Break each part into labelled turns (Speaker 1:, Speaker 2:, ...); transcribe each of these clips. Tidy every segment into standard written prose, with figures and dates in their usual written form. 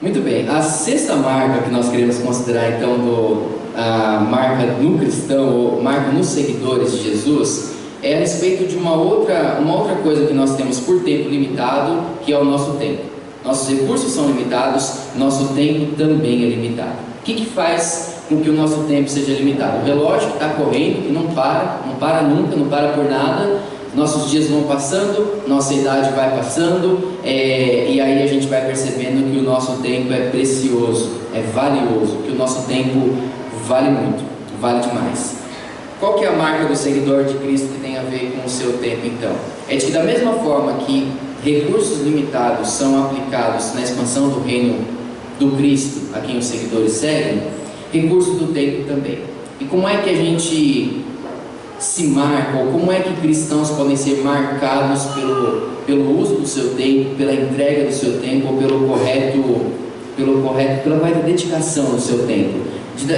Speaker 1: Muito bem, a sexta marca que nós queremos considerar então a marca no cristão, ou marca nos seguidores de Jesus, é a respeito de uma outra coisa que nós temos por tempo limitado, que é o nosso tempo. Nossos recursos são limitados, nosso tempo também é limitado. O que faz com que o nosso tempo seja limitado? O relógio que está correndo, que não para nunca, não para por nada. Nossos dias vão passando, nossa idade vai passando, e aí a gente vai percebendo que o nosso tempo é precioso, é valioso, que o nosso tempo vale muito, vale demais. Qual que é a marca do seguidor de Cristo que tem a ver com o seu tempo então? É de que da mesma forma que recursos limitados são aplicados na expansão do reino do Cristo, a quem os seguidores seguem, recursos do tempo também. E como é que a gente se marca, ou como é que cristãos podem ser marcados pelo uso do seu tempo, pela entrega do seu tempo, ou pela correta dedicação do seu tempo?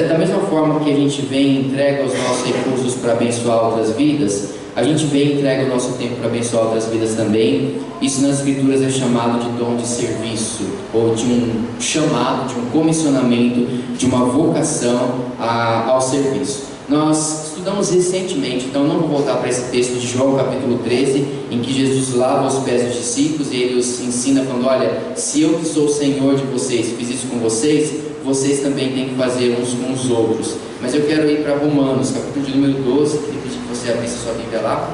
Speaker 1: Da mesma forma que a gente vem e entrega os nossos recursos para abençoar outras vidas, a gente vem e entrega o nosso tempo para abençoar outras vidas também. Isso nas Escrituras é chamado de dom de serviço, ou de um chamado, de um comissionamento, de uma vocação ao serviço. Nós estudamos recentemente, então não vou voltar para esse texto de João capítulo 13, em que Jesus lava os pés dos discípulos e ele os ensina falando: olha, se eu que sou o Senhor de vocês fiz isso com vocês, vocês também têm que fazer uns com os outros. Mas eu quero ir para Romanos, capítulo de número 12, queria pedir que você abrisse sua Bíblia lá.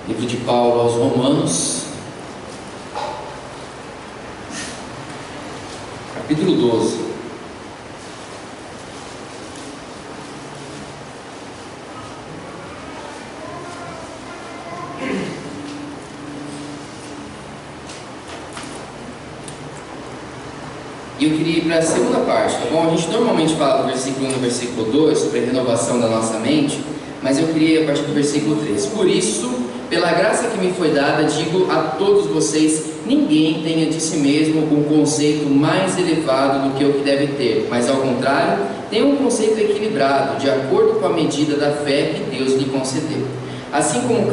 Speaker 1: Livro de Paulo aos Romanos, capítulo 12. E eu queria ir para a segunda parte, tá bom? A gente normalmente fala do versículo 1 e versículo 2 sobre a renovação da nossa mente, mas eu queria ir a partir do versículo 3. Por isso, pela graça que me foi dada, digo a todos vocês: ninguém tenha de si mesmo um conceito mais elevado do que o que deve ter, mas ao contrário, tenha um conceito equilibrado, de acordo com a medida da fé que Deus lhe concedeu. Assim como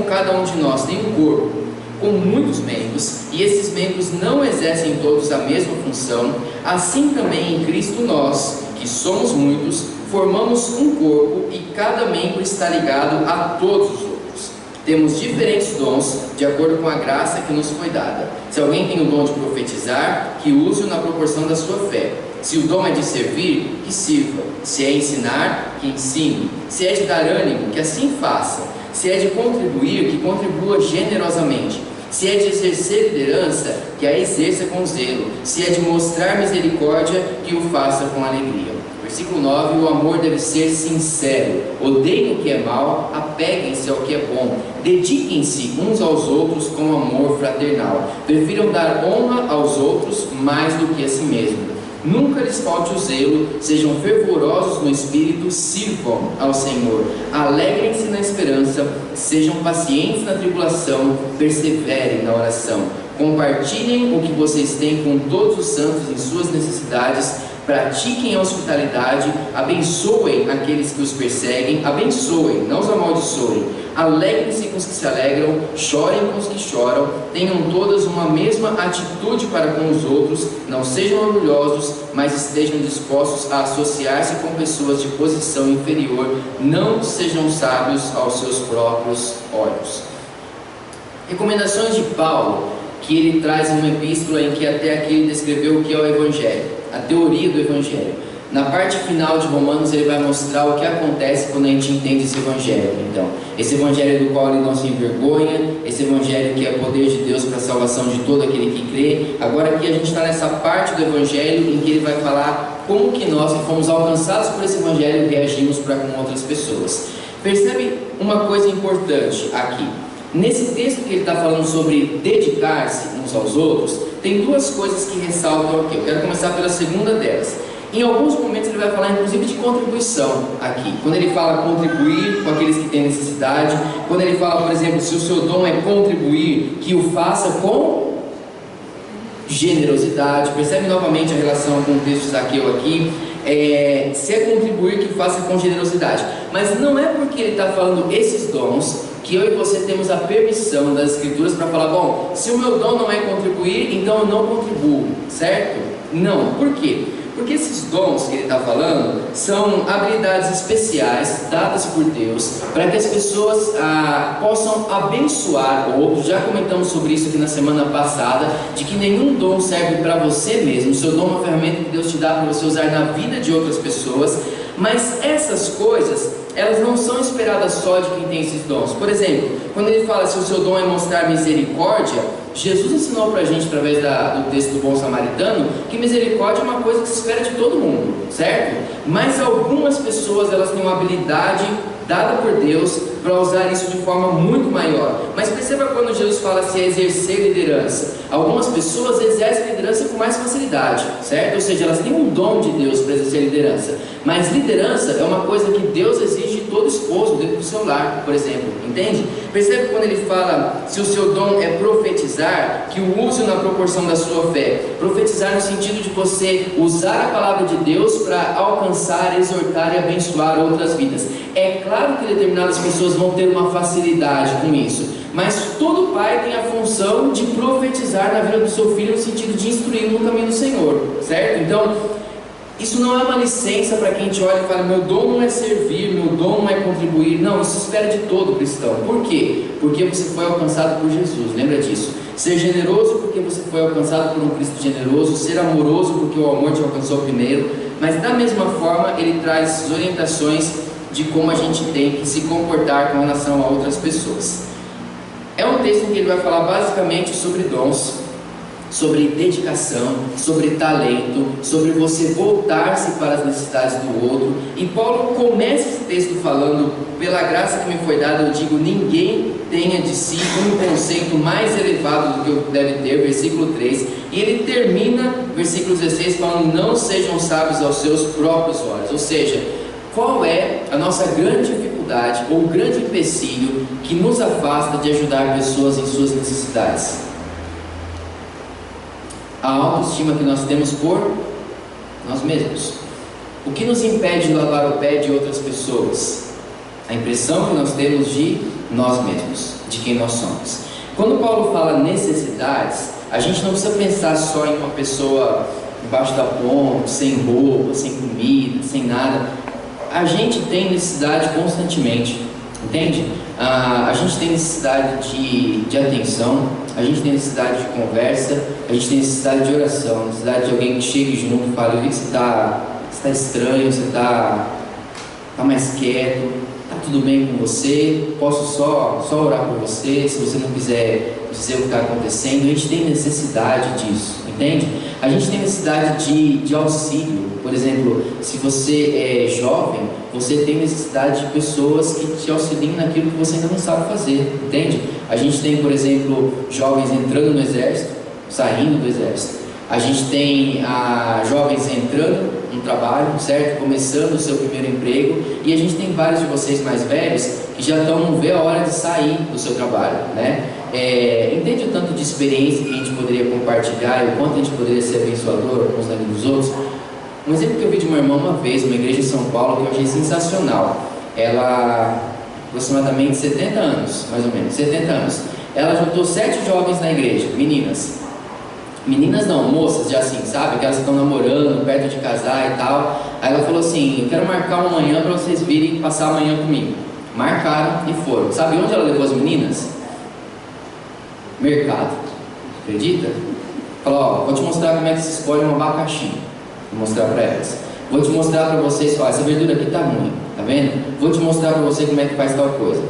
Speaker 1: cada um de nós tem um corpo com muitos membros, e esses membros não exercem todos a mesma função, assim também em Cristo nós, que somos muitos, formamos um corpo e cada membro está ligado a todos os outros. Temos diferentes dons de acordo com a graça que nos foi dada. Se alguém tem o dom de profetizar, que use-o na proporção da sua fé. Se o dom é de servir, que sirva. Se é ensinar, que ensine. Se é de dar ânimo, que assim faça. Se é de contribuir, que contribua generosamente. Se é de exercer liderança, que a exerça com zelo. Se é de mostrar misericórdia, que o faça com alegria. Versículo 9: o amor deve ser sincero. Odeiem o que é mal, apeguem-se ao que é bom. Dediquem-se uns aos outros com amor fraternal. Prefiram dar honra aos outros mais do que a si mesmo. Nunca lhes falte o zelo, sejam fervorosos no espírito, sirvam ao Senhor, alegrem-se na esperança, sejam pacientes na tribulação, perseverem na oração, compartilhem o que vocês têm com todos os santos em suas necessidades, pratiquem a hospitalidade, abençoem aqueles que os perseguem, abençoem, não os amaldiçoem, alegrem-se com os que se alegram, chorem com os que choram, tenham todas uma mesma atitude para com os outros, não sejam orgulhosos, mas estejam dispostos a associar-se com pessoas de posição inferior, não sejam sábios aos seus próprios olhos. Recomendações de Paulo, que ele traz uma epístola em que até aqui ele descreveu o que é o Evangelho, a teoria do Evangelho. Na parte final de Romanos ele vai mostrar o que acontece quando a gente entende esse Evangelho. Então, esse Evangelho do qual ele não se envergonha, esse Evangelho que é poder de Deus para a salvação de todo aquele que crê. Agora aqui a gente está nessa parte do Evangelho em que ele vai falar como que nós que fomos alcançados por esse Evangelho reagimos para com outras pessoas. Percebe uma coisa importante aqui. Nesse texto que ele está falando sobre dedicar-se uns aos outros, tem duas coisas que ressaltam aqui. Eu quero começar pela segunda delas. Em alguns momentos ele vai falar inclusive de contribuição aqui. Quando ele fala contribuir com aqueles que têm necessidade, quando ele fala, por exemplo, se o seu dom é contribuir, que o faça com generosidade. Percebe novamente a relação com o texto de Zaqueu aqui. Se é contribuir, que faça com generosidade. Mas não é porque ele está falando esses dons que eu e você temos a permissão das Escrituras para falar, bom, se o meu dom não é contribuir, então eu não contribuo, certo? Não. Por quê? Porque esses dons que ele está falando são habilidades especiais dadas por Deus para que as pessoas possam abençoar outros. Já comentamos sobre isso aqui na semana passada, de que nenhum dom serve para você mesmo. O seu dom é uma ferramenta que Deus te dá para você usar na vida de outras pessoas. Mas essas coisas, elas não são esperadas só de quem tem esses dons. Por exemplo, quando ele fala se o seu dom é mostrar misericórdia, Jesus ensinou para a gente, através do texto do bom samaritano, que misericórdia é uma coisa que se espera de todo mundo, certo? Mas algumas pessoas, elas têm uma habilidade dada por Deus para usar isso de forma muito maior. Mas perceba quando Jesus fala se é exercer liderança. Algumas pessoas exercem liderança com mais facilidade, certo? Ou seja, elas têm um dom de Deus para exercer liderança. Mas liderança é uma coisa que Deus exige de todo esposo dentro do seu lar, por exemplo, entende? Percebe quando ele fala se o seu dom é profetizar, que o use na proporção da sua fé. Profetizar no sentido de você usar a palavra de Deus para alcançar, exortar e abençoar outras vidas. É claro que determinadas pessoas vão ter uma facilidade com isso, mas todo pai tem a função de profetizar na vida do seu filho no sentido de instruí-lo no caminho do Senhor, certo? Então, isso não é uma licença para quem te olha e fala, meu dom não é servir, meu dom não é contribuir. Não, isso espera de todo cristão. Por quê? Porque você foi alcançado por Jesus, lembra disso. Ser generoso porque você foi alcançado por um Cristo generoso. Ser amoroso porque o amor te alcançou primeiro. Mas da mesma forma, ele traz orientações de como a gente tem que se comportar com relação a outras pessoas. É um texto em que ele vai falar basicamente sobre dons, sobre dedicação, sobre talento, sobre você voltar-se para as necessidades do outro. E Paulo começa esse texto falando, pela graça que me foi dada, eu digo, ninguém tenha de si um conceito mais elevado do que eu deve ter, versículo 3, e ele termina, versículo 16, falando, não sejam sábios aos seus próprios olhos. Ou seja, qual é a nossa grande dificuldade ou grande empecilho que nos afasta de ajudar pessoas em suas necessidades? A autoestima que nós temos por nós mesmos. O que nos impede de lavar o pé de outras pessoas? A impressão que nós temos de nós mesmos, de quem nós somos. Quando Paulo fala necessidades, a gente não precisa pensar só em uma pessoa embaixo da ponte, sem roupa, sem comida, sem nada. A gente tem necessidade constantemente, entende? A gente tem necessidade de atenção, a gente tem necessidade de conversa, a gente tem necessidade de oração, necessidade de alguém que chegue junto e fale, eu vi que você está estranho, você está mais quieto, está tudo bem com você, posso só orar por você, se você não quiser dizer o que está acontecendo. A gente tem necessidade disso, entende? A gente tem necessidade de auxílio. Por exemplo, se você é jovem, você tem necessidade de pessoas que te auxiliem naquilo que você ainda não sabe fazer, entende? A gente tem, por exemplo, jovens entrando no exército, saindo do exército. A gente tem jovens entrando no trabalho, certo? Começando o seu primeiro emprego. E a gente tem vários de vocês mais velhos que já estão vendo a hora de sair do seu trabalho, né? Entende o tanto de experiência que a gente poderia compartilhar e o quanto a gente poderia ser abençoador uns na vida dos outros? Um exemplo que eu vi de uma irmã uma vez, numa igreja em São Paulo, que eu achei sensacional. Ela, aproximadamente 70 anos, mais ou menos, 70 anos. Ela juntou 7 jovens na igreja, meninas. Meninas não, moças já assim, sabe? Aquelas que estão namorando, perto de casar e tal. Aí ela falou assim, eu quero marcar uma manhã para vocês virem passar a manhã comigo. Marcaram e foram. Sabe onde ela levou as meninas? Mercado. Acredita? Falou, ó, vou te mostrar como é que se escolhe um abacaxi. Vou mostrar para elas. Vou te mostrar para vocês, ó, essa verdura aqui tá ruim, tá vendo? Vou te mostrar para você como é que faz tal coisa.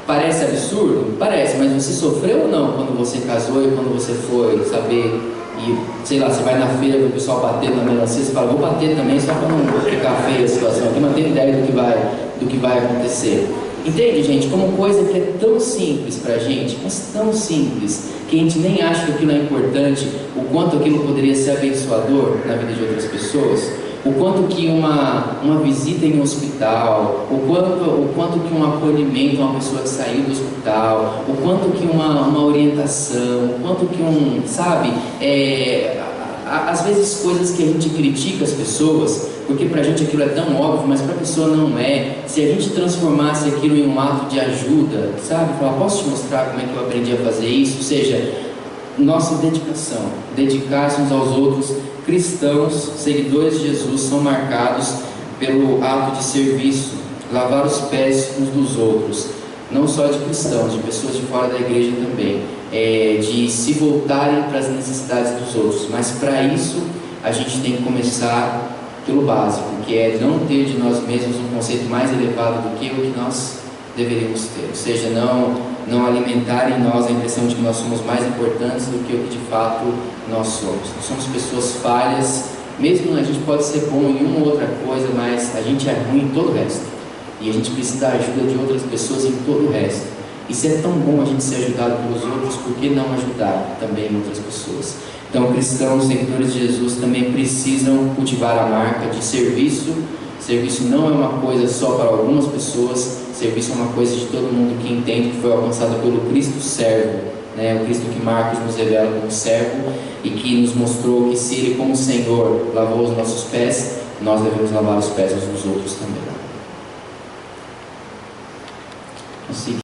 Speaker 1: Parece absurdo? Parece, mas você sofreu ou não quando você casou e quando você foi saber, e sei lá, você vai na feira ver o pessoal batendo na melancia, você fala, vou bater também só para não ficar feia a situação aqui, mas tem ideia do que vai acontecer. Entende, gente? Como coisa que é tão simples pra gente, mas tão simples, que a gente nem acha que aquilo é importante, o quanto aquilo poderia ser abençoador na vida de outras pessoas, o quanto que uma visita em um hospital, o quanto que um acolhimento a uma pessoa que saiu do hospital, o quanto que uma orientação, o quanto que sabe, às vezes coisas que a gente critica as pessoas, porque para a gente aquilo é tão óbvio, mas para a pessoa não é. Se a gente transformasse aquilo em um ato de ajuda, sabe? Falar, posso te mostrar como é que eu aprendi a fazer isso? Ou seja, nossa dedicação, dedicar-se uns aos outros. Cristãos, seguidores de Jesus, são marcados pelo ato de serviço, lavar os pés uns dos outros, não só de cristãos, de pessoas de fora da igreja também, de se voltarem para as necessidades dos outros. Mas para isso a gente tem que começar pelo básico, que é não ter de nós mesmos um conceito mais elevado do que o que nós deveríamos ter, ou seja, não alimentar em nós a impressão de que nós somos mais importantes do que o que de fato nós somos. Nós somos pessoas falhas, mesmo a gente pode ser bom em uma ou outra coisa, mas a gente é ruim em todo o resto, e a gente precisa da ajuda de outras pessoas em todo o resto. E se é tão bom a gente ser ajudado pelos outros, por que não ajudar também outras pessoas? Então, cristãos, seguidores de Jesus, também precisam cultivar a marca de serviço. Serviço não é uma coisa só para algumas pessoas, serviço é uma coisa de todo mundo que entende que foi alcançado pelo Cristo servo, né? O Cristo que Marcos nos revela como servo e que nos mostrou que se Ele, como Senhor, lavou os nossos pés, nós devemos lavar os pés uns dos outros também. Assim,